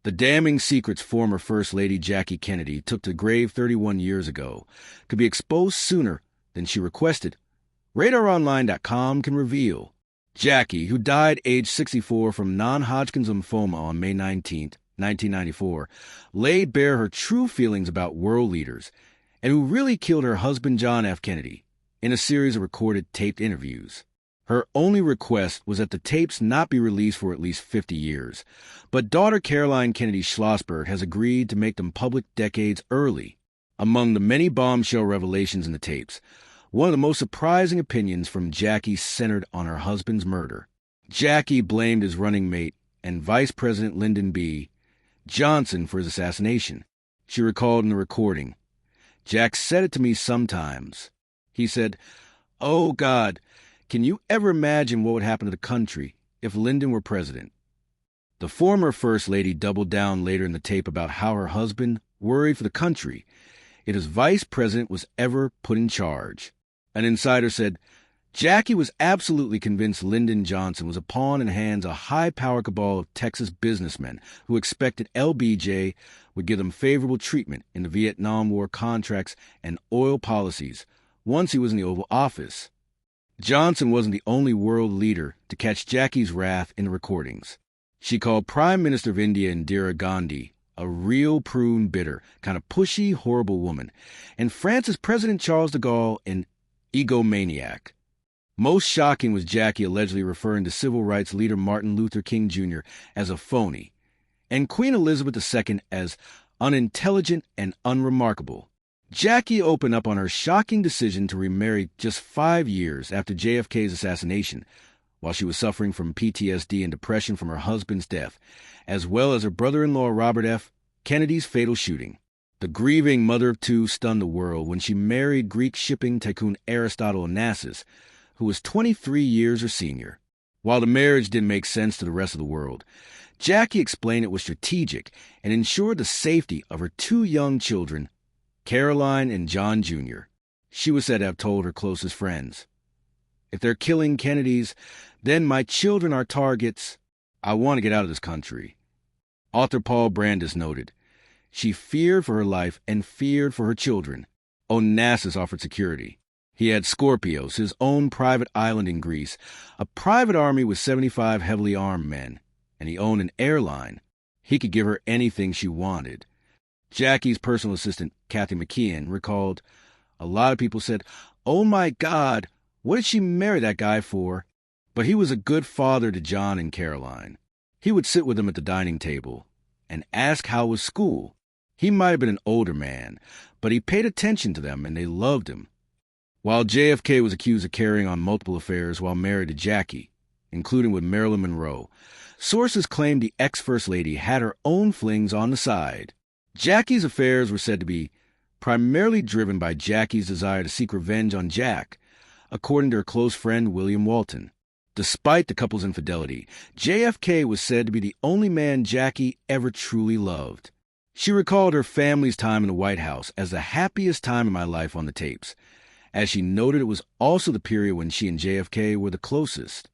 The damning secrets former First Lady Jackie Kennedy took to grave 31 years ago could be exposed sooner than she requested. RadarOnline.com can reveal. Jackie, who died age 64 from non-Hodgkin's lymphoma on May 19, 1994, laid bare her true feelings about world leaders and who really killed her husband John F. Kennedy in a series of recorded taped interviews. Her only request was that the tapes not be released for at least 50 years, but daughter Caroline Kennedy Schlossberg has agreed to make them public decades early. Among the many bombshell revelations in the tapes, one of the most surprising opinions from Jackie centered on her husband's murder. Jackie blamed his running mate and Vice President Lyndon B. Johnson for his assassination. She recalled in the recording, "Jack said it to me sometimes. He said, 'Oh, God, can you ever imagine what would happen to the country if Lyndon were president?'" The former First Lady doubled down later in the tape about how her husband worried for the country if his vice president was ever put in charge. An insider said, "Jackie was absolutely convinced Lyndon Johnson was a pawn in the hands of a high-power cabal of Texas businessmen who expected LBJ would give them favorable treatment in the Vietnam War contracts and oil policies once he was in the Oval Office." Johnson wasn't the only world leader to catch Jackie's wrath in the recordings. She called Prime Minister of India Indira Gandhi a real prune bitter, kind of pushy, horrible woman, and France's President Charles de Gaulle an egomaniac. Most shocking was Jackie allegedly referring to civil rights leader Martin Luther King Jr. as a phony, and Queen Elizabeth II as unintelligent and unremarkable. Jackie opened up on her shocking decision to remarry just 5 years after JFK's assassination, while she was suffering from PTSD and depression from her husband's death, as well as her brother-in-law Robert F. Kennedy's fatal shooting. The grieving mother of two stunned the world when she married Greek shipping tycoon Aristotle Onassis, who was 23 years her senior. While the marriage didn't make sense to the rest of the world, Jackie explained it was strategic and ensured the safety of her 2 young children, Caroline and John Jr. She was said to have told her closest friends, "If they're killing Kennedys, then my children are targets. I want to get out of this country." Author Paul Brandis noted, "She feared for her life and feared for her children." Onassis offered security. He had Scorpios, his own private island in Greece, a private army with 75 heavily armed men, and he owned an airline. He could give her anything she wanted. Jackie's personal assistant, Kathy McKeon, recalled, "A lot of people said, 'Oh my God, what did she marry that guy for?' But he was a good father to John and Caroline. He would sit with them at the dining table and ask how was school. He might have been an older man, but he paid attention to them and they loved him." While JFK was accused of carrying on multiple affairs while married to Jackie, including with Marilyn Monroe, sources claimed the ex-First Lady had her own flings on the side. Jackie's affairs were said to be primarily driven by Jackie's desire to seek revenge on Jack, according to her close friend William Walton. Despite the couple's infidelity, JFK was said to be the only man Jackie ever truly loved. She recalled her family's time in the White House as the happiest time in my life on the tapes, as she noted it was also the period when she and JFK were the closest.